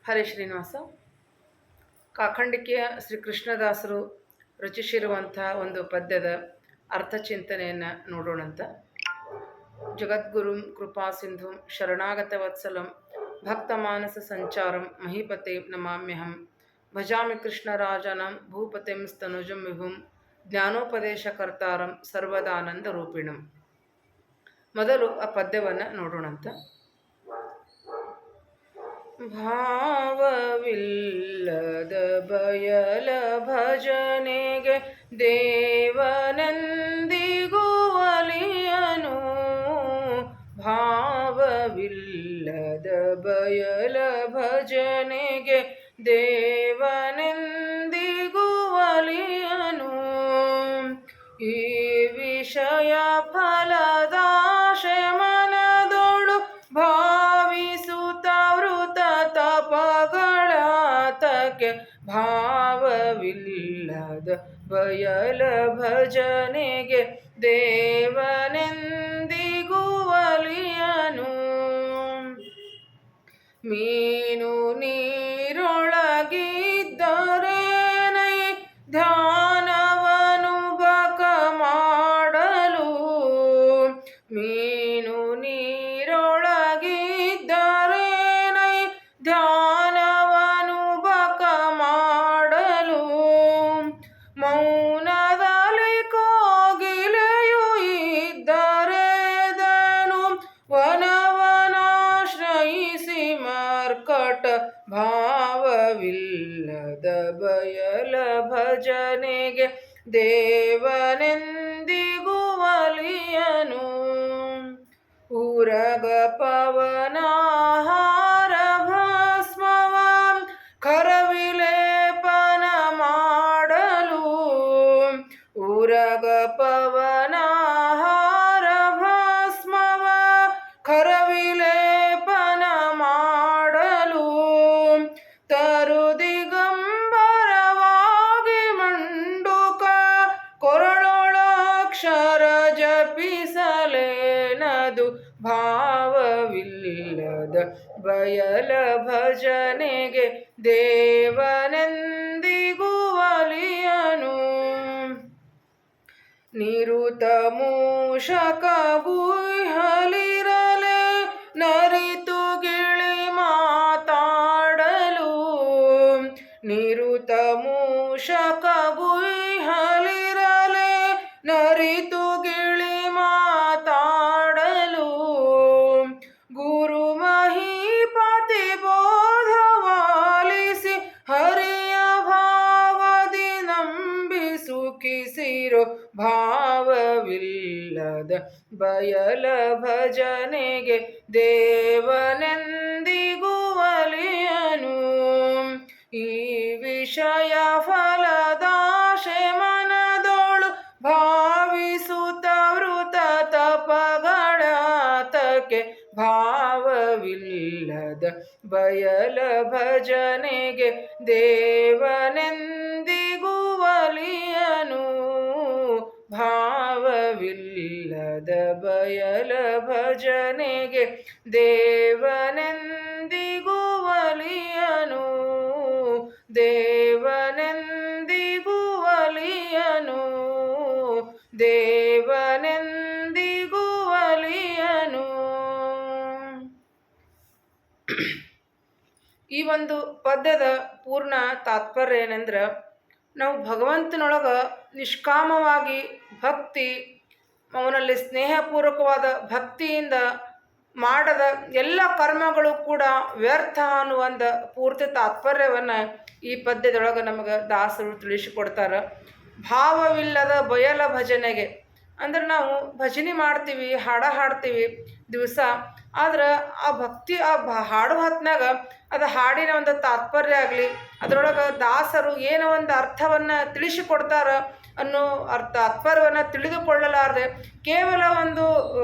ಹರೇ ಶ್ರೀನಿವಾಸ. ಕಾಖಂಡಿಕೆಯ ಶ್ರೀ ಕೃಷ್ಣದಾಸರು ರಚಿಸಿರುವಂಥ ಒಂದು ಪದ್ಯದ ಅರ್ಥಚಿಂತನೆಯನ್ನು ನೋಡೋಣಂತ. ಜಗದ್ಗುರುಂ ಕೃಪಾ ಸಿಂಧುಂ ಶರಣಾಗತ ವತ್ಸಲಂ ಭಕ್ತಮಾನಸ ಸಂಚಾರಂ ಮಹೀಪತೆ ನಮಾಮ್ಯಹಂ ಭಜಾಮಿ ಕೃಷ್ಣರಾಜನಂ ಭೂಪತಿಂ ಸ್ತನುಜಂ ವಿಭುಂ ಜ್ಞಾನೋಪದೇಶಕರ್ತಾರಂ ಸರ್ವದಾನಂದ ರೂಪಿಣಂ. ಮೊದಲು ಆ ಪದ್ಯವನ್ನು ನೋಡೋಣಂತ. ಭಾವವಿಲ್ಲದ ಬಯಲ ಭಜನೆಗೆ ದೇವನೆಂದಿಗೂ ಒಲಿಯನು. ಭಾವವಿಲ್ಲದ ಬಯಲ ಭಜನೆಗೆ ದೇವನೆಂದಿಗೂ ಒಲಿಯನು. ಈ ವಿಷಯ ಫಲದಾಶೆ ಮನದೊಳು ಭಾವಿಸುತ್ತ ವೃತ ತಪಗಳಾತಕ್ಕೆ ಭಾವವಿಲ್ಲದ ಬಯಲ ಭಜನೆಗೆ ದೇವನೆಂದಿಗೂ ಒಲಿಯನು. ಮೀನು ನೀರೊಳಗಿದ್ದರೇನೈ ಧ್ಯಾನವನು ಬಕ ಮಾಡಲು. ಮೀನು ನೀರೊಳಗಿದ್ದರೇನೈ ಧ್ಯಾನವನು ಬಕ ಮಾಡಲು. ಮೌನದಲ್ಲಿ ಕೋಗಿಲೆಯು ಇದ್ದರೆದನು ವನವನಾಶ್ರಯಿಸಿ ಮರ್ಕಟ. ಭಾವವಿಲ್ಲದ ಬಯಲ ಭಜನೆಗೆ ದೇವನೆಂದಿಗೂ ಒಲಿಯನು. ಉರಗ ಪವನಾಹಾರ ಭಸ್ಮವ ಖರವಿಲೇಪನ ಮಾಡಲು. ಉರಗ ಪವನಾಹಾರ ಭಸ್ಮವ ಖರವಿಲೇಪನ ಮಾಡಲು. ತರು ದಿಗಂಬರವಾಗಿ ಮಂಡುಕ ಕೊರಳೊಳಕ್ಷರ ಜಪಿಸಲೇನದು. ಭಾವವಿಲ್ಲದ ಬಯಲ ಭಜನೆಗೆ ದೇವನೆಂದಿಗೂ ಒಲಿಯನು. ನಿರುತ ಮೂಷಕ ಗುಹಲಿರಲೆ ನರಿತು ಗಿಳಿ ಮಾತಾಡಲು. ನಿರುತ ಮೂಷಕ ಗುಹಲಿರಲೆ ನರಿತು ಗಿಳಿ ಮಾತಾಡಲು. ಗುರು ಮಹೀಪತಿ ಬೋಧವಾಲಿಸಿ ಹರಿಯ ಭಾವದಿ ನಂಬಿ ಸುಖಿಸಿರೋ. ಭಾವವಿಲ್ಲದ ಬಯಲ ಭಜನೆಗೆ ದೇವನೆಂದಿಗೂ ಒಲಿಯನು. ಈ ವಿಷಯ ಫಲದಾಶೆ ಮನದೊಳು ಭಾವಿಸುತ್ತ ವೃತ ತಪಗಳಾತಕ್ಕೆ ಭಾವವಿಲ್ಲದ ಬಯಲ ಭಜನೆಗೆ ದೇವನೆಂದಿಗೂ ಒಲಿಯನು. ಭಾವವಿಲ್ಲದ ಬಯಲ ಭಜನೆಗೆ ದೇವನೆಂದಿಗೂ ಒಲಿಯನು. ದೇವನೆಂದಿಗೂ ಒಲಿಯನು. ದೇವನೆಂದಿಗೂ ಒಲಿಯನು. ಈ ಒಂದು ಪದ್ಯದ ಪೂರ್ಣ ತಾತ್ಪರ್ಯ ಏನೆಂದ್ರೆ, ನಾವು ಭಗವಂತನೊಳಗೆ ನಿಷ್ಕಾಮವಾಗಿ ಭಕ್ತಿ, ಅವನಲ್ಲಿ ಸ್ನೇಹಪೂರ್ವಕವಾದ ಭಕ್ತಿಯಿಂದ ಮಾಡದ ಎಲ್ಲ ಕರ್ಮಗಳು ಕೂಡ ವ್ಯರ್ಥ ಅನ್ನುವಂಥ ಪೂರ್ತಿ ತಾತ್ಪರ್ಯವನ್ನು ಈ ಪದ್ಯದೊಳಗೆ ನಮಗೆ ದಾಸರು ತಿಳಿಸಿಕೊಡ್ತಾರೆ. ಭಾವವಿಲ್ಲದ ಬಯಲ ಭಜನೆಗೆ ಅಂದ್ರೆ ನಾವು ಭಜನೆ ಮಾಡ್ತೀವಿ, ಹಾಡ ಹಾಡ್ತೀವಿ ದಿವಸ, ಆದ್ರೆ ಆ ಭಕ್ತಿ ಹಾಡು ಹೊತ್ನಾಗ ಅದು ಹಾಡಿನ ಒಂದು ತಾತ್ಪರ್ಯ ಆಗಲಿ, ಅದರೊಳಗೆ ದಾಸರು ಏನೋ ಒಂದು ಅರ್ಥವನ್ನು ತಿಳಿಸಿಕೊಡ್ತಾರ ಅನ್ನೋ ತಾತ್ಪರ್ಯವನ್ನು ತಿಳಿದುಕೊಳ್ಳಲಾರದೆ ಕೇವಲ ಒಂದು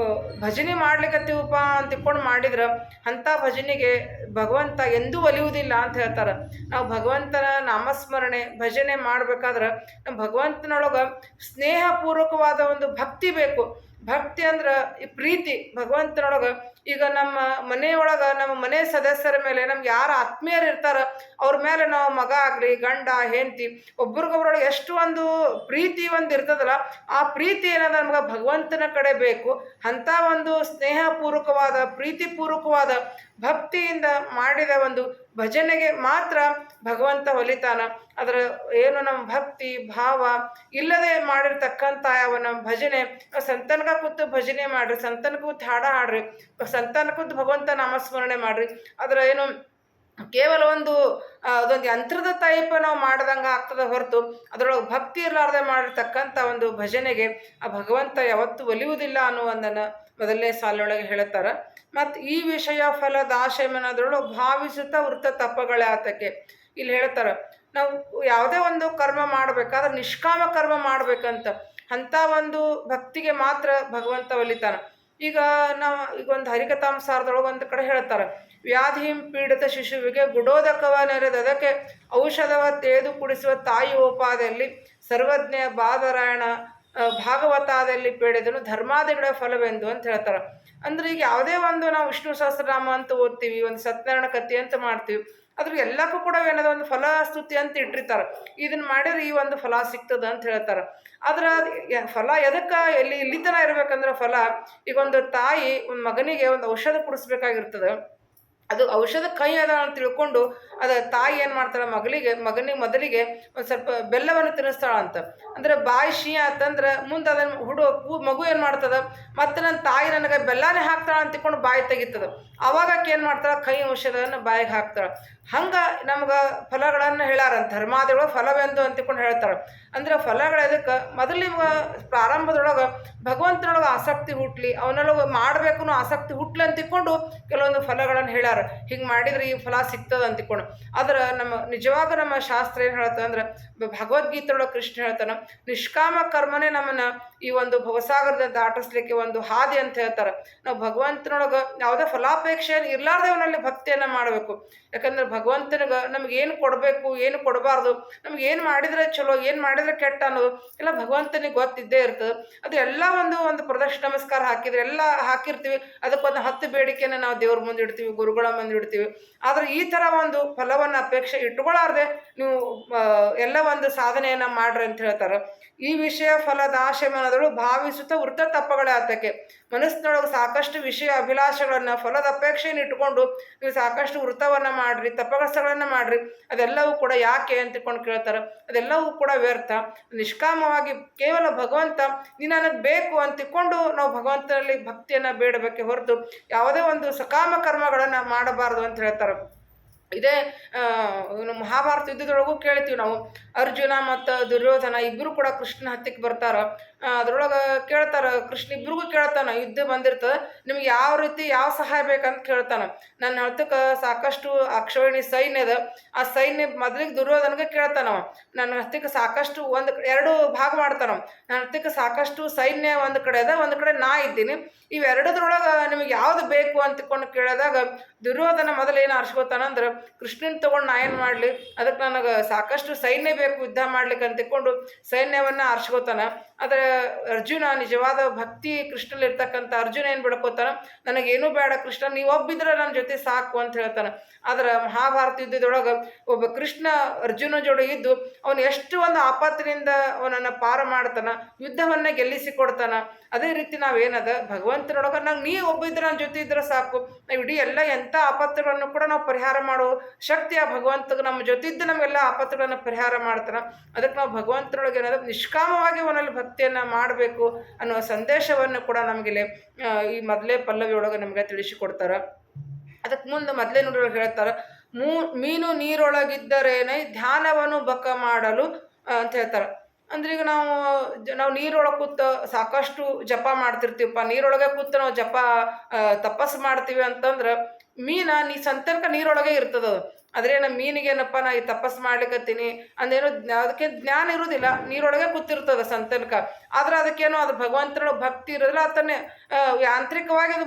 ಭಜನೆ ಮಾಡ್ಲಿಕ್ಕತ್ತೀವಪ್ಪ ಅಂತ ತಿಳ್ಕೊಂಡು ಮಾಡಿದ್ರೆ ಅಂಥ ಭಜನೆಗೆ ಭಗವಂತ ಎಂದೂ ಒಲಿಯುವುದಿಲ್ಲ ಅಂತ ಹೇಳ್ತಾರೆ. ನಾವು ಭಗವಂತನ ನಾಮಸ್ಮರಣೆ ಭಜನೆ ಮಾಡ್ಬೇಕಾದ್ರೆ ನಮ್ಮ ಭಗವಂತನೊಳಗೆ ಸ್ನೇಹಪೂರ್ವಕವಾದ ಒಂದು ಭಕ್ತಿ ಬೇಕು. ಭಕ್ತಿ ಅಂದ್ರೆ ಈ ಪ್ರೀತಿ, ಭಗವಂತನೊಳಗೆ ಈಗ ನಮ್ಮ ಮನೆಯೊಳಗೆ ನಮ್ಮ ಮನೆ ಸದಸ್ಯರ ಮೇಲೆ ನಮ್ಗೆ ಯಾರು ಆತ್ಮೀಯರು ಇರ್ತಾರ ಅವ್ರ ಮೇಲೆ ನಾವು ಮಗ ಆಗಲಿ ಗಂಡ ಹೆಂಡತಿ ಒಬ್ರಿಗೊಬ್ರೊಳಗೆ ಎಷ್ಟು ಒಂದು ಪ್ರೀತಿ ಒಂದು ಇರ್ತದಲ್ಲ, ಆ ಪ್ರೀತಿ ಏನದ ನಮ್ಗೆ ಭಗವಂತನ ಕಡೆ ಬೇಕು. ಅಂಥ ಒಂದು ಸ್ನೇಹಪೂರ್ವಕವಾದ ಪ್ರೀತಿಪೂರ್ವಕವಾದ ಭಕ್ತಿಯಿಂದ ಮಾಡಿದ ಒಂದು ಭಜನೆಗೆ ಮಾತ್ರ ಭಗವಂತ ಒಲಿತಾನ. ಅದರ ಏನು ನಮ್ಮ ಭಕ್ತಿ ಭಾವ ಇಲ್ಲದೆ ಮಾಡಿರ್ತಕ್ಕಂಥ ಯಾವ ನಮ್ಮ ಭಜನೆ, ಸಂತನಕ ಕೂತು ಭಜನೆ ಮಾಡ್ರಿ, ಸಂತನ ಕೂತು ಹಾಡ ಹಾಡ್ರಿ, ಸಂತನ ಕೂತು ಭಗವಂತ ನಾಮಸ್ಮರಣೆ ಮಾಡ್ರಿ. ಅದರ ಏನು ಕೇವಲ ಅದೊಂದು ಯಂತ್ರದ ಟೈಪ್ ನಾವು ಮಾಡ್ದಂಗೆ ಆಗ್ತದೆ ಹೊರತು ಅದರೊಳಗೆ ಭಕ್ತಿ ಇರಲಾರ್ದೆ ಮಾಡಿರ್ತಕ್ಕಂಥ ಒಂದು ಭಜನೆಗೆ ಆ ಭಗವಂತ ಯಾವತ್ತೂ ಒಲಿಯುವುದಿಲ್ಲ ಅನ್ನುವುದನ್ನು ಮೊದಲನೇ ಸಾಲೊಳಗೆ ಹೇಳುತ್ತಾರೆ. ಮತ್ತು ಈ ವಿಷಯ ಫಲದಾಶಯಮನದ್ರೊಳಗೆ ಭಾವಿಸುತ್ತಾ ವೃತ್ತ ತಪ್ಪಗಳೇ ಆತಕ್ಕೆ ಇಲ್ಲಿ ಹೇಳ್ತಾರೆ. ನಾವು ಯಾವುದೇ ಒಂದು ಕರ್ಮ ಮಾಡಬೇಕಾದ್ರೆ ನಿಷ್ಕಾಮ ಕರ್ಮ ಮಾಡ್ಬೇಕಂತ, ಅಂಥ ಒಂದು ಭಕ್ತಿಗೆ ಮಾತ್ರ ಭಗವಂತ ಒಲಿತಾನೆ. ಈಗ ಈಗ ಒಂದು ಹರಿಕಥಾಂಸಾರದೊಳಗೆ ಒಂದು ಕಡೆ ಹೇಳ್ತಾರೆ, ವ್ಯಾಧಿಂ ಪೀಡಿತ ಶಿಶುವಿಗೆ ಗುಡೋದಕವ ನೆರೆದು ಅದಕ್ಕೆ ಔಷಧವ ತೇದು ಕುಡಿಸುವ ತಾಯಿ ಓಪಾದಲ್ಲಿ ಸರ್ವಜ್ಞ ಬಾದರಾಯಣ ಭಾಗವತಾದಲ್ಲಿ ಪೇಳಿದನು ಧರ್ಮಾದಿಗಳ ಫಲವೆಂದು ಅಂತ ಹೇಳ್ತಾರೆ. ಅಂದ್ರೆ ಈಗ ಯಾವುದೇ ಒಂದು ನಾವು ವಿಷ್ಣು ಸಹಸ್ರನಾಮ ಅಂತ ಓದ್ತೀವಿ, ಒಂದು ಸತ್ಯನಾರಾಯಣ ಕಥೆ ಅಂತ ಮಾಡ್ತೀವಿ, ಅದ್ರ ಎಲ್ಲಕ್ಕೂ ಕೂಡ ಏನದ ಒಂದು ಫಲಸ್ತುತಿ ಅಂತ ಇಟ್ಟಿರ್ತಾರೆ. ಇದನ್ನ ಮಾಡಿದ್ರೆ ಈ ಒಂದು ಫಲ ಸಿಗ್ತದ ಅಂತ ಹೇಳ್ತಾರೆ. ಆದ್ರೆ ಫಲ ಎದಕ್ಕೆ ಇಲ್ಲಿ ತನ ಇರ್ಬೇಕಂದ್ರೆ ಫಲ, ಈಗ ಒಂದು ತಾಯಿ ಒಂದು ಮಗನಿಗೆ ಒಂದು ಔಷಧ ಕುಡಿಸ್ಬೇಕಾಗಿರ್ತದೆ, ಅದು ಔಷಧ ಕೈ ಅದ ಅಂತ ತಿಳ್ಕೊಂಡು ತಾಯಿ ಏನು ಮಾಡ್ತಾಳೆ, ಮಗನಿಗೆ ಮೊದಲಿಗೆ ಒಂದು ಸ್ವಲ್ಪ ಬೆಲ್ಲವನ್ನು ತಿನ್ನಿಸ್ತಾಳ ಅಂತ. ಅಂದ್ರೆ ಬಾಯಿ ಶೀ ಆತಂದ್ರೆ ಮುಂದೆ ಅದನ್ನು ಮಗು ಏನು ಮಾಡ್ತದ, ಮತ್ತೆ ನನ್ನ ತಾಯಿ ನನಗೆ ಬೆಲ್ಲನೇ ಹಾಕ್ತಾಳ ಅಂತ ತಿಳ್ಕೊಂಡು ಬಾಯಿ ತೆಗಿತದ. ಅವಾಗ ಏನು ಮಾಡ್ತಾಳೆ, ಕೈ ಔಷಧವನ್ನು ಬಾಯಿಗೆ ಹಾಕ್ತಾಳೆ. ಹಂಗೆ ನಮ್ಗೆ ಫಲಗಳನ್ನು ಹೇಳಾರಂತ ಧರ್ಮಾದಿಗಳು ಫಲವೆಂದು ಅಂತಿಕೊಂಡು ಹೇಳ್ತಾಳೆ. ಅಂದ್ರೆ ಫಲಗಳು ಎದಕ್ಕೆ, ಮೊದಲು ನಿಮ್ಗೆ ಪ್ರಾರಂಭದೊಳಗೆ ಭಗವಂತನೊಳಗೆ ಆಸಕ್ತಿ ಹುಟ್ಲಿ, ಅವನೊಳಗೆ ಮಾಡಬೇಕು ಅನ್ನೋ ಆಸಕ್ತಿ ಹುಟ್ಲಿ ಅಂತಿಕೊಂಡು ಕೆಲವೊಂದು ಫಲಗಳನ್ನು ಹೇಳ್ಯಾರ. ಹಿಂಗೆ ಮಾಡಿದ್ರೆ ಈ ಫಲ ಸಿಗ್ತದ ಅಂತಿಕೊಂಡು. ಆದ್ರೆ ನಿಜವಾಗ ನಮ್ಮ ಶಾಸ್ತ್ರ ಏನು ಹೇಳ್ತದೆ ಅಂದ್ರೆ, ಭಗವದ್ಗೀತೆಯೊಳಗೆ ಕೃಷ್ಣ ಹೇಳ್ತಾನೆ, ನಿಷ್ಕಾಮ ಕರ್ಮನೇ ನಮ್ಮನ್ನ ಈ ಒಂದು ಭವಸಾಗರದ ದಾಟಿಸ್ಲಿಕ್ಕೆ ಒಂದು ಹಾದಿ ಅಂತ ಹೇಳ್ತಾರೆ. ನಾವು ಭಗವಂತನೊಳಗೆ ಯಾವುದೇ ಫಲಾಪೇಕ್ಷೆ ಇರ್ಲಾರ್ದೆ ಅವನಲ್ಲಿ ಭಕ್ತಿಯನ್ನು ಮಾಡಬೇಕು. ಯಾಕಂದ್ರೆ ಭಗವಂತನಿಗೆ ನಮ್ಗೆ ಏನು ಕೊಡಬೇಕು ಏನು ಕೊಡಬಾರ್ದು, ನಮ್ಗೆ ಏನು ಮಾಡಿದ್ರೆ ಚಲೋ ಏನು ಮಾಡಿದ್ರೆ ಕೆಟ್ಟ ಅನ್ನೋದು ಎಲ್ಲ ಭಗವಂತನಿಗೆ ಗೊತ್ತಿದ್ದೇ ಇರ್ತದೆ. ಅದು ಎಲ್ಲ ಒಂದು ಪ್ರದಕ್ಷಿಣ ನಮಸ್ಕಾರ ಹಾಕಿದ್ರೆ ಎಲ್ಲ ಹಾಕಿರ್ತೀವಿ, ಅದಕ್ಕೊಂದು 10 ಬೇಡಿಕೆಯನ್ನು ನಾವು ದೇವ್ರ ಮುಂದೆ ಇಡ್ತೀವಿ, ಗುರುಗಳ ಮುಂದೆ ಇಡ್ತೀವಿ. ಆದರೆ ಈ ಥರ ಒಂದು ಫಲವನ್ನು ಅಪೇಕ್ಷೆ ಇಟ್ಕೊಳ್ಳಾರ್ದೆ ನೀವು ಎಲ್ಲ ಒಂದು ಸಾಧನೆಯನ್ನು ಮಾಡ್ರಿ ಅಂತ ಹೇಳ್ತಾರೆ. ಈ ವಿಷಯ ಫಲದ ಆಶಯಮನದಳು ಭಾವಿಸುತ್ತಾ ವೃತ್ತ ತಪ್ಪಗಳೇ ಆತಕ್ಕೆ. ಮನಸ್ಸಿನೊಳಗೆ ಸಾಕಷ್ಟು ವಿಷಯ ಅಭಿಲಾಷೆಗಳನ್ನು ಫಲದ ಅಪೇಕ್ಷೆಯನ್ನು ಇಟ್ಕೊಂಡು ನೀವು ಸಾಕಷ್ಟು ವೃತ್ತವನ್ನು ಮಾಡ್ರಿ, ತಪಗಳನ್ನ ಮಾಡ್ರಿ, ಅದೆಲ್ಲವೂ ಕೂಡ ಯಾಕೆ ಅಂತಕೊಂಡು ಕೇಳ್ತಾರೆ. ಅದೆಲ್ಲವೂ ಕೂಡ ವ್ಯರ್ಥ. ನಿಷ್ಕಾಮವಾಗಿ ಕೇವಲ ಭಗವಂತ ನೀನು ನನಗೆ ಬೇಕು ಅಂತಿಕೊಂಡು ನಾವು ಭಗವಂತನಲ್ಲಿ ಭಕ್ತಿಯನ್ನು ಬೇಡಬೇಕೆ ಹೊರತು ಯಾವುದೇ ಒಂದು ಸಕಾಮ ಕರ್ಮಗಳನ್ನು ಮಾಡಬಾರ್ದು ಅಂತ ಹೇಳ್ತಾರೆ. ಇದೇ ಮಹಾಭಾರತ ಯುದ್ಧದೊಳಗೂ ಕೇಳ್ತೀವಿ ನಾವು, ಅರ್ಜುನ ಮತ್ತು ದುರ್ಯೋಧನ ಇಬ್ಬರು ಕೂಡ ಕೃಷ್ಣನ ಹತ್ತಿಕ್ಕೆ ಬರ್ತಾರ. ಅದ್ರೊಳಗೆ ಕೇಳ್ತಾರ, ಕೃಷ್ಣ ಇಬ್ರಿಗೂ ಕೇಳ್ತಾನ, ಯುದ್ಧ ಬಂದಿರ್ತದೆ, ನಿಮ್ಗೆ ಯಾವ ರೀತಿ ಯಾವ ಸಹಾಯ ಬೇಕಂತ ಕೇಳ್ತಾನ. ನನ್ನ ಹತ್ತಕ್ಕೆ ಸಾಕಷ್ಟು ಅಕ್ಷೋಹಿಣಿ ಸೈನ್ಯ ಅದ, ಆ ಸೈನ್ಯ ಮೊದಲಿಗೆ ದುರ್ಯೋಧನಗೆ ಕೇಳ್ತಾನವ, ನನ್ನ ಹತ್ತಿಕ್ಕೆ ಸಾಕಷ್ಟು ಎರಡು ಭಾಗ ಮಾಡ್ತಾನವ, ನನ್ನ ಹತ್ತಿಕ್ಕೆ ಸಾಕಷ್ಟು ಸೈನ್ಯ ಒಂದು ಕಡೆ ಅದ, ಒಂದು ಕಡೆ ನಾ ಇದ್ದೀನಿ, ಇವೆರಡದ್ರೊಳಗೆ ನಿಮಗೆ ಯಾವ್ದು ಬೇಕು ಅಂತಕೊಂಡು ಕೇಳಿದಾಗ ದುರ್ಯೋಧನ ಮೊದಲೇನು ಆರಿಸ್ಕೋತಾನಂದ್ರೆ, ಕೃಷ್ಣನ್ ತೊಗೊಂಡು ನಾ ಏನು ಮಾಡಲಿ, ಅದಕ್ಕೆ ನನಗೆ ಸಾಕಷ್ಟು ಸೈನ್ಯ ಬೇಕು ಯುದ್ಧ ಮಾಡ್ಲಿಕ್ಕೆ ಅಂತಿಕೊಂಡು ಸೈನ್ಯವನ್ನು ಆರಿಸ್ಕೋತಾನ. ಆದರೆ ಅರ್ಜುನ ನಿಜವಾದ ಭಕ್ತಿ ಕೃಷ್ಣಲ್ಲಿ ಇರ್ತಕ್ಕಂಥ ಅರ್ಜುನ ಏನು ಬಿಡ್ಕೋತಾನ, ನನಗೇನು ಬೇಡ ಕೃಷ್ಣ, ನೀವು ಒಬ್ಬಿದ್ರೆ ನನ್ನ ಜೊತೆ ಸಾಕು ಅಂತ ಹೇಳ್ತಾನೆ. ಆದ್ರೆ ಮಹಾಭಾರತ ಯುದ್ಧದೊಳಗೆ ಒಬ್ಬ ಕೃಷ್ಣ ಅರ್ಜುನ ಜೋಡಿ ಇದ್ದು ಅವನು ಎಷ್ಟು ಒಂದು ಆಪತ್ತಿನಿಂದ ಅವನನ್ನು ಪಾರ ಮಾಡ್ತಾನ, ಯುದ್ಧವನ್ನೇ ಗೆಲ್ಲಿಸಿಕೊಡ್ತಾನ. ಅದೇ ರೀತಿ ನಾವೇನದ ಭಗವಂತನೊಳಗೆ ನೀ ಒಬ್ಬಿದ್ರೆ ನನ್ನ ಜೊತೆ ಇದ್ರೆ ಸಾಕು, ನಾವು ಇಡೀ ಎಲ್ಲ ಎಂಥ ಆಪತ್ತುಗಳನ್ನು ಕೂಡ ನಾವು ಪರಿಹಾರ ಮಾಡೋ ಶಕ್ತಿ ಆ ಭಗವಂತಗೆ ನಮ್ಮ ಜೊತೆ ಇದ್ದು ನಮಗೆಲ್ಲ ಆಪತ್ತುಗಳನ್ನು ಪರಿಹಾರ ಮಾಡ್ತಾನೆ. ಅದಕ್ಕೆ ನಾವು ಭಗವಂತನೊಳಗೆ ಏನದ ನಿಷ್ಕಾಮವಾಗಿ ಅವನಲ್ಲಿ ಭಕ್ತಿಯನ್ನು ಮಾಡಬೇಕು ಅನ್ನೋ ಸಂದೇಶವನ್ನು ಕೂಡ ನಮಗಿಲ್ಲಿ ಈ ಮೊದಲೇ ಪಲ್ಲವಿಯೊಳಗೆ ನಮಗೆ ತಿಳಿಸಿಕೊಡ್ತಾರೆ. ಅದಕ್ಕೆ ಮುಂದೆ ಮೊದಲೇ ನುಡಿಯೊಳಗೆ ಹೇಳ್ತಾರೆ, ಮೀನು ನೀರೊಳಗಿದ್ದರೇನೆ ಧ್ಯಾನವನ್ನು ಬಕ ಮಾಡಲು ಅಂತ ಹೇಳ್ತಾರೆ. ಅಂದ್ರೆ ಈಗ ನಾವು ನೀರೊಳಗೆ ಕೂತು ಸಾಕಷ್ಟು ಜಪ ಮಾಡ್ತಿರ್ತೀವಪ್ಪ, ನೀರೊಳಗೆ ಕೂತು ನಾವು ತಪಸ್ಸು ಮಾಡ್ತೀವಿ ಅಂತಂದ್ರೆ ನೀ ಸಂತನಕ ನೀರೊಳಗೆ ಇರ್ತದ. ಅದ್ರೇನ ಮೀನಿಗೇನಪ್ಪ ನಾ ಈ ತಪಸ್ಸು ಮಾಡ್ಲಿಕ್ಕತ್ತೀನಿ ಅಂದೇನು ಅದಕ್ಕೆ ಜ್ಞಾನ ಇರೋದಿಲ್ಲ, ನೀರೊಳಗೆ ಕೂತಿರ್ತದ ಸಂತನಕ. ಆದ್ರೆ ಅದಕ್ಕೇನೋ ಅದು ಭಗವಂತನೊಳಗೆ ಭಕ್ತಿ ಇರೋದಿಲ್ಲ, ಅದನ್ನೇ ಯಾಂತ್ರಿಕವಾಗಿ ಅದು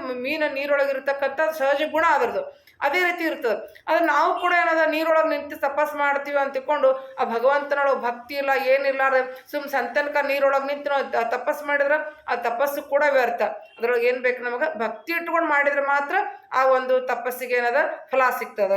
ನೀರೊಳಗೆ ಇರ್ತಕ್ಕಂಥ ಸಹಜ ಗುಣ ಅದರದು. ಅದೇ ರೀತಿ ಇರ್ತದೆ. ಅದು ನಾವು ಕೂಡ ಏನದ ನೀರೊಳಗೆ ನಿಂತು ತಪಸ್ ಮಾಡ್ತೀವಿ ಅಂತ ತಿಳ್ಕೊಂಡು ಆ ಭಗವಂತನೊಳಗೆ ಭಕ್ತಿ ಇಲ್ಲ ಏನಿಲ್ಲಾರ್ದೆ ಸಂತನಕ ನೀರೊಳಗೆ ನಿಂತು ನಾವು ತಪಸ್ ಮಾಡಿದ್ರೆ ಆ ತಪಸ್ಸು ಕೂಡ ವ್ಯರ್ಥ. ಅದ್ರೊಳಗೆ ಏನು ಬೇಕು ನಮಗೆ ಭಕ್ತಿ ಇಟ್ಕೊಂಡು ಮಾಡಿದ್ರೆ ಮಾತ್ರ ಆ ಒಂದು ತಪಸ್ಸಿಗೆ ಏನದ ಫಲ ಸಿಗ್ತದ,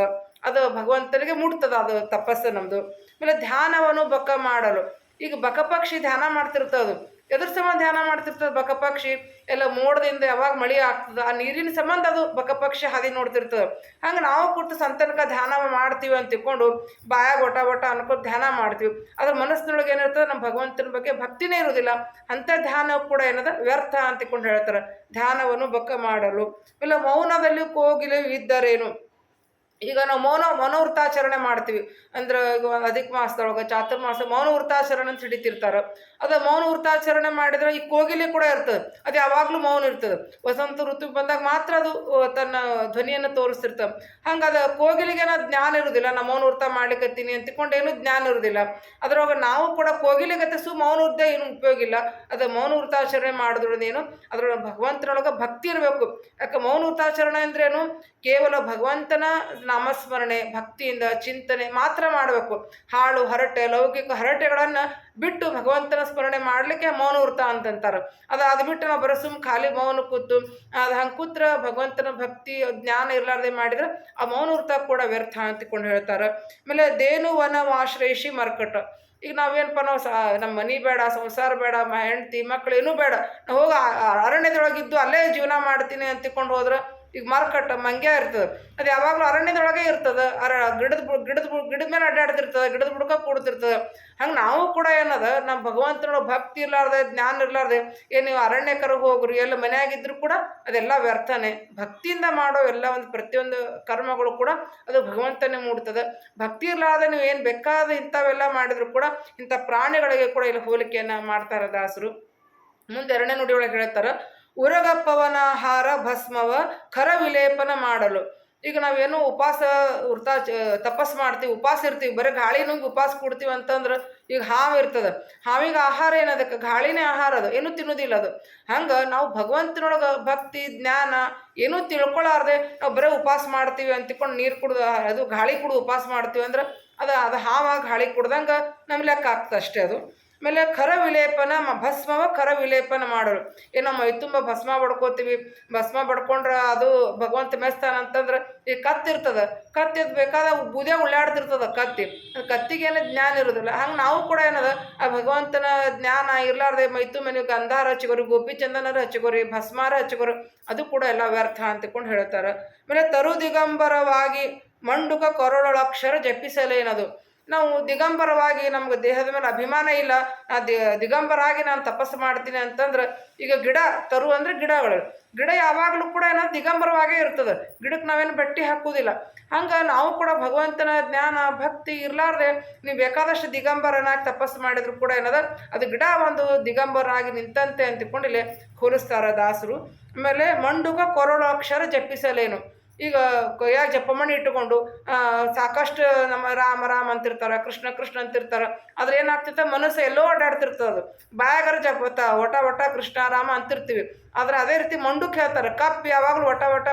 ಅದು ಭಗವಂತನಿಗೆ ಮುಟ್ತದ ಅದು ತಪಸ್ಸು ನಮ್ಮದು. ಆಮೇಲೆ ಧ್ಯಾನವನ್ನು ಬಕ ಮಾಡಲು, ಈಗ ಬಕಪಕ್ಷಿ ಧ್ಯಾನ ಮಾಡ್ತಿರ್ತದು. ಎದ್ರ ಸಂಬಂಧ ಧ್ಯಾನ ಮಾಡ್ತಿರ್ತದೆ ಬಕಪಕ್ಷಿ? ಎಲ್ಲ ಮೋಡದಿಂದ ಯಾವಾಗ ಮಳೆ ಆಗ್ತದೆ ಆ ನೀರಿನ ಸಂಬಂಧ ಅದು ಬಕಪಕ್ಷಿ ಹಾದಿ ನೋಡ್ತಿರ್ತದೆ. ಹಂಗೆ ನಾವು ಕೂತು ಸಂತನಕ ಧ್ಯಾನ ಮಾಡ್ತೀವಿ ಅಂತ ತಿಳ್ಕೊಂಡು ಬಾಯಾಗ ಒಟ ಅನ್ಕೊಂಡು ಧ್ಯಾನ ಮಾಡ್ತೀವಿ, ಅದ್ರ ಮನಸ್ಸಿನೊಳಗೆ ಏನಿರ್ತದೆ ನಮ್ಮ ಭಗವಂತನ ಬಗ್ಗೆ ಭಕ್ತಿನೇ ಇರೋದಿಲ್ಲ. ಅಂಥ ಧ್ಯಾನ ಕೂಡ ಏನದ ವ್ಯರ್ಥ ಅಂತ ತಿಳ್ಕೊಂಡು ಹೇಳ್ತಾರೆ. ಧ್ಯಾನವನ್ನು ಬಕ ಮಾಡಲು. ಇಲ್ಲ ಮೌನದಲ್ಲಿ ಕೋಗಿಲೆ ಇದ್ದರೇನು, ಈಗ ನಾವು ಮೌನ ವೃತ್ತಾಚರಣೆ ಮಾಡ್ತೀವಿ ಅಂದ್ರೆ ಈಗ ಅಧಿಕ ಮಾಸದೊಳಗೆ ಚಾತುರ್ಮಾಸ ಮೌನ ವೃತ್ತಾಚರಣೆ ಅಂತ ಹಿಡಿತಿರ್ತಾರೆ. ಅದು ಮೌನ ವೃತ್ತಾಚರಣೆ ಮಾಡಿದ್ರೆ ಈ ಕೋಗಿಲೆ ಕೂಡ ಇರ್ತದೆ, ಅದು ಯಾವಾಗಲೂ ಮೌನ ಇರ್ತದೆ. ವಸಂತ ಋತು ಬಂದಾಗ ಮಾತ್ರ ಅದು ತನ್ನ ಧ್ವನಿಯನ್ನು ತೋರಿಸ್ತಿರ್ತವೆ. ಹಂಗೆ ಅದು ಕೋಗಿಲಿಗೇನೋ ಜ್ಞಾನ ಇರೋದಿಲ್ಲ, ನಾ ಮೌನ ವೃತ್ತ ಮಾಡ್ಲಿಕ್ಕತ್ತೀನಿ ಅಂತಿಕೊಂಡು ಏನೂ ಜ್ಞಾನ ಇರೋದಿಲ್ಲ. ಅದ್ರೊಳಗೆ ನಾವು ಕೂಡ ಕೋಗಿಲಿಗತ್ತೆ ಮೌನ ವೃತ್ತ ಏನು ಉಪಯೋಗ ಇಲ್ಲ. ಅದು ಮೌನ ವೃತ್ತಾಚರಣೆ ಮಾಡಿದ್ರದೇನು ಅದ್ರೊಳಗೆ ಭಗವಂತನೊಳಗೆ ಭಕ್ತಿ ಇರಬೇಕು. ಯಾಕೆ ಮೌನ ವೃತ್ತಾಚರಣೆ ಅಂದ್ರೇನು? ಕೇವಲ ಭಗವಂತನ ನಾಮಸ್ಮರಣೆ ಭಕ್ತಿಯಿಂದ ಚಿಂತನೆ ಮಾತ್ರ ಮಾಡಬೇಕು. ಹಾಳು ಹರಟೆ ಲೌಕಿಕ ಹರಟೆಗಳನ್ನು ಬಿಟ್ಟು ಭಗವಂತನ ಸ್ಮರಣೆ ಮಾಡಲಿಕ್ಕೆ ಮೌನ ವೃತ್ತ ಅಂತಂತಾರೆ. ಅದು ಬಿಟ್ಟು ನಾವು ಬರೋ ಖಾಲಿ ಮೌನ ಕೂತು ಅದು ಹಂಗೆ ಕೂತ್ರ ಭಗವಂತನ ಭಕ್ತಿ ಜ್ಞಾನ ಇರಲಾರ್ದೆ ಮಾಡಿದ್ರೆ ಆ ಮೌನ ವೃತ್ತ ಕೂಡ ವ್ಯರ್ಥ ಅಂತಿಕೊಂಡು ಹೇಳ್ತಾರೆ. ಆಮೇಲೆ ದೇನು ವನವಾಶ್ರಯಿಸಿ ಮರ್ಕಟ, ಈಗ ನಾವೇನಪ್ಪ ನಾವು ನಮ್ಮ ಮನೆ ಬೇಡ, ಸಂಸಾರ ಬೇಡ, ಹೆಂಡತಿ ಮಕ್ಕಳು ಏನೂ ಬೇಡ, ನಾವು ಹೋಗಿ ಅರಣ್ಯದೊಳಗಿದ್ದು ಅಲ್ಲೇ ಜೀವನ ಮಾಡ್ತೀನಿ ಅಂತಿಕೊಂಡು ಹೋದ್ರೆ ಈಗ ಮಾರ್ಕಟ್ಟ ಮಂಗ್ಯ ಇರ್ತದೆ, ಅದು ಯಾವಾಗಲೂ ಅರಣ್ಯದೊಳಗೆ ಇರ್ತದೆ. ಗಿಡದ ಮೇಲೆ ಅಡ್ಡಾಡ್ತಿರ್ತದೆ, ಗಿಡದ ಬುಡಕ ಕೂಡ್ತಿರ್ತದೆ. ಹಂಗೆ ನಾವು ಕೂಡ ಏನದ ನಮ್ಮ ಭಗವಂತನೊಳಗೆ ಭಕ್ತಿ ಇರಲಾರ್ದೆ ಜ್ಞಾನ ಇರಲಾರ್ದೆ ಏನು ನೀವು ಅರಣ್ಯಕರಿಗೆ ಹೋಗ್ರಿ ಎಲ್ಲ ಮನೆಯಾಗಿದ್ರು ಕೂಡ ಅದೆಲ್ಲ ವ್ಯರ್ಥನೆ. ಭಕ್ತಿಯಿಂದ ಮಾಡೋ ಎಲ್ಲ ಒಂದು ಪ್ರತಿಯೊಂದು ಕರ್ಮಗಳು ಕೂಡ ಅದು ಭಗವಂತನೇ ಮೂಡ್ತದೆ. ಭಕ್ತಿ ಇರಲಾರ್ದೆ ನೀವು ಏನು ಬೇಕಾದ ಇಂಥವೆಲ್ಲ ಮಾಡಿದ್ರು ಕೂಡ ಇಂಥ ಪ್ರಾಣಿಗಳಿಗೆ ಕೂಡ ಇಲ್ಲಿ ಹೋಲಿಕೆಯನ್ನು ಮಾಡ್ತಾರೆ ದಾಸರು. ಮುಂದೆ 2ನೇ ನುಡಿಯೊಳಗೆ ಹೇಳ್ತಾರೆ, ಉರಗಪ್ಪವನಾಹಾರ ಭಸ್ಮವ ಖರ ವಿಲೇಪನ ಮಾಡಲು. ಈಗ ನಾವೇನು ಉಪವಾಸ ತಪಸ್ ಮಾಡ್ತೀವಿ, ಉಪವಾಸ ಇರ್ತೀವಿ, ಬರೀ ಗಾಳಿ ನುಂಗಿ ಉಪವಾಸ ಕೊಡ್ತೀವಿ ಅಂತಂದ್ರೆ ಈಗ ಹಾವು ಇರ್ತದೆ, ಹಾವಿಗೆ ಆಹಾರ ಏನದಕ್ಕೆ ಗಾಳಿನೇ ಆಹಾರ, ಅದು ಏನೂ ತಿನ್ನೋದಿಲ್ಲ ಅದು. ಹಂಗೆ ನಾವು ಭಗವಂತನೊಳಗೆ ಭಕ್ತಿ ಜ್ಞಾನ ಏನೂ ತಿಳ್ಕೊಳ್ಳಾರ್ದೆ ನಾವು ಬರೀ ಉಪವಾಸ ಮಾಡ್ತೀವಿ ಅಂತಿಕೊಂಡು ನೀರು ಕುಡ್ದು ಅದು ಗಾಳಿ ಕುಡ್ದು ಉಪವಾಸ ಮಾಡ್ತೀವಿ ಅಂದ್ರೆ ಅದು ಹಾವ ಗಾಳಿ ಕುಡ್ದಂಗೆ ನಮ್ಮ ಲೆಕ್ಕ ಆಗ್ತದೆ ಅಷ್ಟೇ ಅದು. ಆಮೇಲೆ ಖರ ವಿಲೇಪನ ಭಸ್ಮವ ಖರ ವಿಲೇಪನ ಮಾಡೋರು. ಏನೋ ಮೈ ತುಂಬ ಭಸ್ಮ ಬಡ್ಕೋತೀವಿ, ಭಸ್ಮ ಬಡ್ಕೊಂಡ್ರೆ ಅದು ಭಗವಂತ ಮೆಸ್ತಾನ ಅಂತಂದ್ರೆ ಈ ಕತ್ತಿರ್ತದೆ, ಕತ್ತಿದ್ ಬೇಕಾದ ಬುದೇ ಉಳ್ಳಾಡ್ತಿರ್ತದೆ ಕತ್ತಿಗೇನು ಜ್ಞಾನ ಇರೋದಿಲ್ಲ. ಹಂಗೆ ನಾವು ಕೂಡ ಏನದ ಆ ಭಗವಂತನ ಜ್ಞಾನ ಇರ್ಲಾರ್ದೆ ಮೈ ತುಂಬ ನೀವು ಗಂಧಾರ ಹಚ್ಚಿಗೋರಿ, ಗೋಪಿ ಚಂದನರ ಹಚ್ಚಿಗೋರಿ, ಭಸ್ಮಾರ ಹಚ್ಚಿಗೋರಿ, ಅದು ಕೂಡ ಎಲ್ಲ ವ್ಯರ್ಥ ಅಂತಿಕೊಂಡು ಹೇಳ್ತಾರೆ. ಆಮೇಲೆ ತರು ದಿಗಂಬರವಾಗಿ ಮಂಡುಕ ಕೊರಳೊಳಕ್ಷರ ಜಪಿಸಲೇನದು. ನಾವು ದಿಗಂಬರವಾಗಿ ನಮ್ಗೆ ದೇಹದ ಮೇಲೆ ಅಭಿಮಾನ ಇಲ್ಲ, ದಿಗಂಬರಾಗಿ ನಾನು ತಪಸ್ಸು ಮಾಡ್ತೀನಿ ಅಂತಂದ್ರೆ ಈಗ ಗಿಡ ತರು ಅಂದರೆ ಗಿಡ ಯಾವಾಗಲೂ ಕೂಡ ಏನಾದ್ರು ದಿಗಂಬರವಾಗೇ ಇರ್ತದೆ, ಗಿಡಕ್ಕೆ ನಾವೇನು ಬಟ್ಟೆ ಹಾಕೋದಿಲ್ಲ. ಹಂಗೆ ನಾವು ಕೂಡ ಭಗವಂತನ ಜ್ಞಾನ ಭಕ್ತಿ ಇರಲಾರ್ದೆ ನೀವು ಬೇಕಾದಷ್ಟು ದಿಗಂಬರನಾಗಿ ತಪಸ್ಸು ಮಾಡಿದ್ರು ಕೂಡ ಏನದ ಅದು ಗಿಡ ಒಂದು ದಿಗಂಬರನಾಗಿ ನಿಂತಂತೆ ಅಂತಿಕೊಂಡು ಇಲ್ಲಿ ಹೋಲಿಸ್ತಾರೆ ದಾಸರು. ಆಮೇಲೆ ಮಂಡುಕ ಕೊರಳು ಅಕ್ಷರ ಜಪಿಸಲೇನು, ಈಗ ಕೈಯಾಗ ಜಪಮಣಿ ಇಟ್ಟುಕೊಂಡು ಸಾಕಷ್ಟು ನಮ್ಮ ರಾಮ ರಾಮ ಅಂತಿರ್ತಾರೆ, ಕೃಷ್ಣ ಕೃಷ್ಣ ಅಂತಿರ್ತಾರೆ, ಆದ್ರೆ ಏನಾಗ್ತಿರ್ತ ಮನಸ್ಸು ಎಲ್ಲೋ ಅಡ್ಡಾಡ್ತಿರ್ತದೆ, ಅದು ಬಾಯಾಗರ ಜಪತ ಒಟ ಕೃಷ್ಣ ರಾಮ ಅಂತಿರ್ತೀವಿ. ಆದ್ರೆ ಅದೇ ರೀತಿ ಮಂಡುಕ್ ಹೇಳ್ತಾರೆ, ಕಪ್ಪು ಯಾವಾಗಲೂ ಒಟ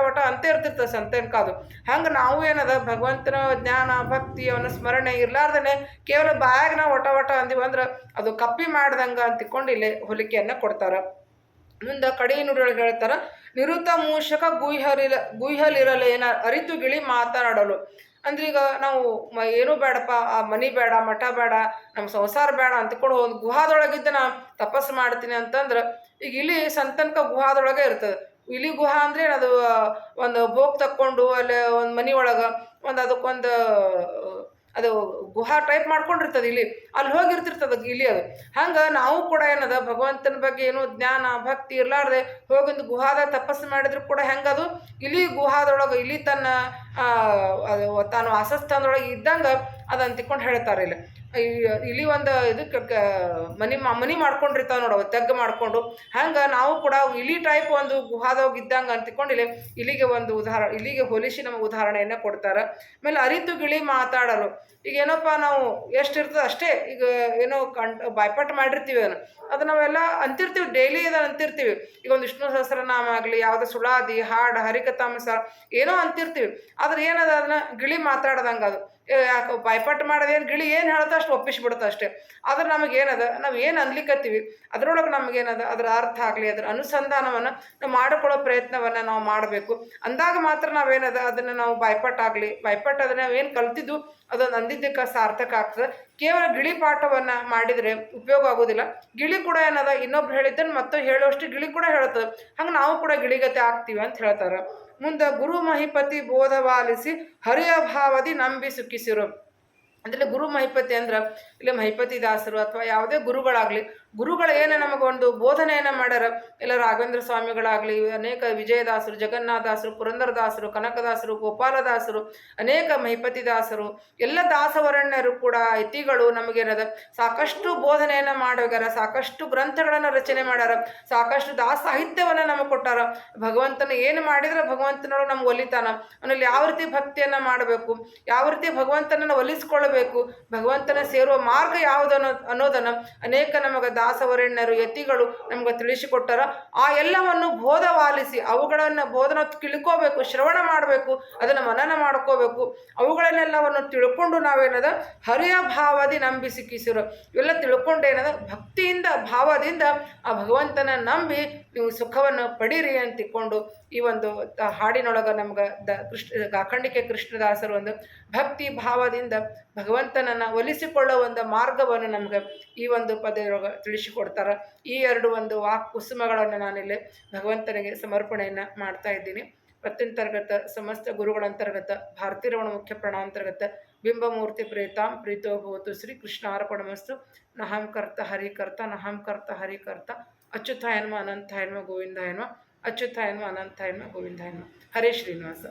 ಅಂತ ಇರ್ತಿರ್ತದೆ ಸಂತೇನ್ಕಾದು. ಹಂಗೆ ನಾವು ಏನದ ಭಗವಂತನ ಜ್ಞಾನ ಭಕ್ತಿ ಅವನ ಸ್ಮರಣೆ ಇರ್ಲಾರ್ದೇ ಕೇವಲ ಬಾಯಾಗ ನಾವು ಒಟ ಅಂದಿವಿ ಅಂದ್ರೆ ಅದು ಕಪ್ಪಿ ಮಾಡ್ದಂಗೆ ಅಂತಿಕೊಂಡು ಇಲ್ಲಿ ಹೋಲಿಕೆಯನ್ನು ಕೊಡ್ತಾರೆ. ಮುಂದೆ ಕಡೆ ನುಡಿಯೊಳಗೆ ಹೇಳ್ತಾರೆ, ನಿರುತ ಮೂಷಕ ಗುಯ್ಹಲಿರಲೇನ ಅರಿತು ಗಿಳಿ ಮಾತನಾಡಲು. ಅಂದ್ರೆ ಈಗ ನಾವು ಏನೂ ಬೇಡಪ್ಪ, ಆ ಮನೆ ಬೇಡ, ಮಠ ಬೇಡ, ನಮ್ಮ ಸಂಸಾರ ಬೇಡ ಅಂತ್ಕೊಂಡು ಒಂದು ಗುಹಾದೊಳಗಿದ್ದ ನಾ ತಪಸ್ಸು ಮಾಡ್ತೀನಿ ಅಂತಂದ್ರೆ ಈಗ ಇಲ್ಲಿ ಸಂತನಕ ಗುಹಾದೊಳಗೆ ಇರ್ತದೆ. ಇಲಿ ಗುಹಾ ಅಂದ್ರೆ ಅದು ಒಂದು ಬೋಗ್ ತಕ್ಕೊಂಡು ಅಲ್ಲಿ ಒಂದು ಮನೆ ಒಳಗೆ ಅದಕ್ಕೊಂದು ಅದು ಗುಹಾ ಟೈಪ್ ಮಾಡ್ಕೊಂಡಿರ್ತದೆ, ಇಲ್ಲಿ ಅಲ್ಲಿ ಹೋಗಿರ್ತಿರ್ತದೆ ಇಲಿ ಅದು. ಹಂಗೆ ನಾವು ಕೂಡ ಏನದ ಭಗವಂತನ ಬಗ್ಗೆ ಏನೋ ಜ್ಞಾನ ಭಕ್ತಿ ಇರ್ಲಾರ್ದೆ ಹೋಗೊಂದು ಗುಹಾದ ತಪಸ್ಸು ಮಾಡಿದ್ರು ಕೂಡ ಹೆಂಗದು ಇಲಿ ಗುಹಾದೊಳಗೆ ಇಲಿ ತನ್ನ ಅದು ತಾನು ವಾಸಸ್ಥಾನದೊಳಗೆ ಇದ್ದಂಗೆ ಅದು ಅಂತಿಕೊಂಡು ಹೇಳ್ತಾರೆ ಇಲ್ಲಿ. ಈ ಇಲಿ ಒಂದು ಇದಕ್ಕೆ ಮನಿ ಮಾಡ್ಕೊಂಡಿರ್ತಾವೆ ನೋಡವ ತೆಗ್ಗ ಮಾಡ್ಕೊಂಡು ಹಂಗೆ ನಾವು ಕೂಡ ಇಲಿ ಟೈಪ್ ಒಂದು ಗುಹಾದಾಗ ಇದ್ದಂಗೆ ಅಂತಿಕೊಂಡು ಇಲ್ಲಿಗೆ ಒಂದು ಇಲ್ಲಿಗೆ ಹೋಲಿಸಿ ನಮಗೆ ಉದಾಹರಣೆಯನ್ನು ಕೊಡ್ತಾರೆ. ಆಮೇಲೆ ಅರಿತು ಗಿಳಿ ಮಾತಾಡಲು ಈಗ ಏನಪ್ಪ ನಾವು ಎಷ್ಟಿರ್ತದೆ ಅಷ್ಟೇ ಈಗ ಏನೋ ಬಾಯ್ಪಾಟ್ ಮಾಡಿರ್ತೀವಿ ಅದು ನಾವೆಲ್ಲ ಅಂತಿರ್ತೀವಿ, ಡೈಲಿ ಅದನ್ನು ಅಂತಿರ್ತೀವಿ. ಈಗ ಒಂದು ವಿಷ್ಣು ಸಹಸ್ರನಾಮ ಆಗಲಿ, ಯಾವುದೋ ಸುಳಾದಿ ಹಾಡು ಹರಿಕಥಾಮಸ ಏನೋ ಅಂತಿರ್ತೀವಿ. ಆದ್ರೆ ಏನದ ಅದನ್ನ ಗಿಳಿ ಮಾತಾಡ್ದಂಗೆ ಅದು ಯಾಕೆ ಬಾಯ್ಪಾಟ್ ಮಾಡೋದೇನು ಗಿಳಿ ಏನು ಹೇಳ್ತಾ ಅಷ್ಟು ಒಪ್ಪಿಸ್ಬಿಡುತ್ತೆ ಅಷ್ಟೇ. ಆದ್ರೆ ನಮಗೇನದ ನಾವು ಏನು ಅನ್ಲಿಕ್ಕತ್ತೀವಿ ಅದರೊಳಗೆ ನಮಗೇನದ ಅದರ ಅರ್ಥ ಆಗಲಿ ಅದರ ಅನುಸಂಧಾನವನ್ನು ನಾವು ಮಾಡಿಕೊಳ್ಳೋ ಪ್ರಯತ್ನವನ್ನು ನಾವು ಮಾಡಬೇಕು. ಅಂದಾಗ ಮಾತ್ರ ನಾವೇನದ ಅದನ್ನು ನಾವು ಬಾಯ್ಪಾಟ್ ಅದನ್ನು ನಾವೇನು ಕಲ್ತಿದ್ದು ಅದೊಂದು ಅಂದಿದ್ದಕ್ಕೆ ಸಾರ್ಥಕ ಆಗ್ತದೆ. ಕೇವಲ ಗಿಳಿ ಪಾಠವನ್ನು ಮಾಡಿದರೆ ಉಪಯೋಗ ಆಗೋದಿಲ್ಲ. ಗಿಳಿ ಕೂಡ ಏನದ ಇನ್ನೊಬ್ರು ಹೇಳಿದ್ದನ್ನು ಮತ್ತೆ ಹೇಳುವಷ್ಟು ಗಿಳಿ ಕೂಡ ಹೇಳ್ತದೆ. ಹಂಗೆ ನಾವು ಕೂಡ ಗಿಳಿಗತೆ ಆಗ್ತೀವಿ ಅಂತ ಹೇಳ್ತಾರೆ. ಮುಂದೆ ಗುರು ಮಹಿಪತಿ ಬೋಧವಾಲಿಸಿ ಹರಿಯ ಭಾವದಿ ನಂಬಿ ಸುಖಿಸಿರು. ಅಂದರೆ ಗುರು ಮಹಿಪತಿ ಅಂದ್ರೆ ಇಲ್ಲಿ ಮಹಿಪತಿ ದಾಸರು ಅಥವಾ ಯಾವುದೇ ಗುರುಗಳಾಗಲಿ, ಗುರುಗಳು ಏನೇ ನಮಗೊಂದು ಬೋಧನೆಯನ್ನು ಮಾಡ್ಯಾರ, ಇಲ್ಲ ರಾಘವೇಂದ್ರ ಸ್ವಾಮಿಗಳಾಗಲಿ, ಅನೇಕ ವಿಜಯದಾಸರು, ಜಗನ್ನಾಥದಾಸರು, ಪುರಂದರದಾಸರು, ಕನಕದಾಸರು, ಗೋಪಾಲದಾಸರು, ಅನೇಕ ಮಹಿಪತಿ ದಾಸರು, ಎಲ್ಲ ದಾಸವರಣ್ಯರು ಕೂಡ ಯತಿಗಳು ನಮಗೇನದ ಸಾಕಷ್ಟು ಬೋಧನೆಯನ್ನು ಮಾಡೋಗ್ಯಾರ, ಸಾಕಷ್ಟು ಗ್ರಂಥಗಳನ್ನು ರಚನೆ ಮಾಡ್ಯಾರ, ಸಾಕಷ್ಟು ಸಾಹಿತ್ಯವನ್ನು ನಮಗೆ ಕೊಟ್ಟಾರ. ಭಗವಂತನ ಏನು ಮಾಡಿದ್ರೆ ಭಗವಂತನೊಳಗೆ ನಮ್ಗೆ ಒಲಿತಾನ, ಅವನಲ್ಲಿ ಯಾವ ರೀತಿ ಭಕ್ತಿಯನ್ನು ಮಾಡಬೇಕು, ಯಾವ ರೀತಿ ಭಗವಂತನನ್ನು ಒಲಿಸ್ಕೊಳ್ಬೇಕು, ಭಗವಂತನ ಸೇರುವ ಮಾರ್ಗ ಯಾವುದನ್ನು ಅನ್ನೋದನ್ನು ಅನೇಕ ನಮಗೆ ದಾಸವರಣ್ಯರು ಯತಿಗಳು ನಮ್ಗೆ ತಿಳಿಸಿಕೊಟ್ಟಾರ. ಆ ಎಲ್ಲವನ್ನು ಬೋಧವಾಲಿಸಿ ಬೋಧನ ತಿಳ್ಕೋಬೇಕು, ಶ್ರವಣ ಮಾಡಬೇಕು, ಅದನ್ನು ಮನನ ಮಾಡ್ಕೋಬೇಕು. ಅವುಗಳನ್ನೆಲ್ಲವನ್ನು ತಿಳ್ಕೊಂಡು ನಾವೇನದ ಹರಿಯ ಭಾವದಿ ನಂಬಿ ಸಿಕ್ಕಿಸಿರೋ ಇವೆಲ್ಲ ತಿಳ್ಕೊಂಡು ಏನದ ಭಕ್ತಿಯಿಂದ ಭಾವದಿಂದ ಆ ಭಗವಂತನ ನಂಬಿ ನೀವು ಸುಖವನ್ನು ಪಡೀರಿ ಅಂತಿಕೊಂಡು ಈ ಒಂದು ಹಾಡಿನೊಳಗೆ ನಮ್ಗೆ ಅಖಂಡಿಕೆ ಕೃಷ್ಣದಾಸರು ಒಂದು ಭಕ್ತಿ ಭಾವದಿಂದ ಭಗವಂತನನ್ನು ಒಲಿಸಿಕೊಳ್ಳೋ ಒಂದು ಮಾರ್ಗವನ್ನು ನಮ್ಗೆ ಈ ಒಂದು ಪದದೊಳಗೆ ತಿಳಿಸಿಕೊಡ್ತಾರೆ. ಈ ಎರಡು ಒಂದು ವಾಕ್ ಕುಸುಮಗಳನ್ನು ನಾನಿಲ್ಲಿ ಭಗವಂತನಿಗೆ ಸಮರ್ಪಣೆಯನ್ನು ಮಾಡ್ತಾ ಇದ್ದೀನಿ. ಪ್ರತ್ಯಂತರ್ಗತ ಸಮಸ್ತ ಗುರುಗಳಂತರ್ಗತ ಭಾರತೀರಮಣ ಮುಖ್ಯ ಪ್ರಣಾಂತರ್ಗತ ಬಿಂಬಮೂರ್ತಿ ಪ್ರೇತಾಂ ಪ್ರೀತೋ ಭವತು ಶ್ರೀ ಕೃಷ್ಣಾರ್ಪಣಮಸ್ತು. ನಹಂ ಕರ್ತ ಹರಿಕರ್ತ ನಹಂ ಕರ್ತ ಹರಿಕರ್ತ ಅಚ್ಯುತಾಯನ್ಮ ಅನಂತಾಯನ್ಮ ಗೋವಿಂದಾಯನ್ಮ ಅಚ್ಯುತಾಯನ್ಮ ಅನಂತಾಯನ್ಮ ಗೋವಿಂದಾಯನ್ಮ. ಹರೇ ಶ್ರೀನಿವಾಸ.